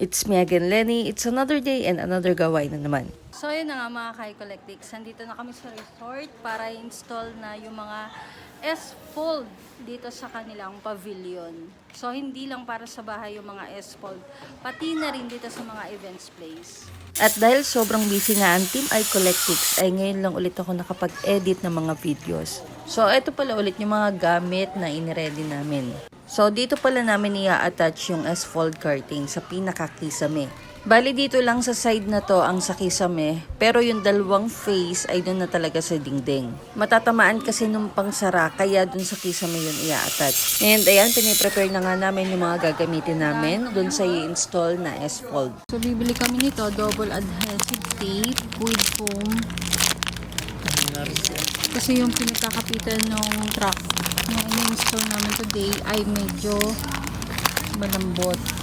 It's me again, Lenny. It's another day and another gaway na naman. So yun na nga mga Kai-Collectics, nandito na kami sa resort para install na yung mga S-Fold dito sa kanilang pavilion. So hindi lang para sa bahay yung mga S-Fold, pati na rin dito sa mga events place. At dahil sobrang busy nga ang Team iCollectics, ay ngayon lang ulit ako nakapag-edit ng mga videos. So ito pala ulit yung mga gamit na iniready namin. So dito pala namin i-attach yung S-Fold curtain sa pinaka-kisame. Bali dito lang sa side na to ang sa kisame, pero yung dalawang face ay doon na talaga sa dingding. Matatamaan kasi nung pangsara, kaya doon sa kisame yun i-attach. And ayan, piniprepare na nga namin yung mga gagamitin namin doon sa i-install na S-Fold. So bibili kami nito, double adhesive tape with foam. Kasi yung pinagkakapitan ng truck na in-install namin today ay medyo malambot.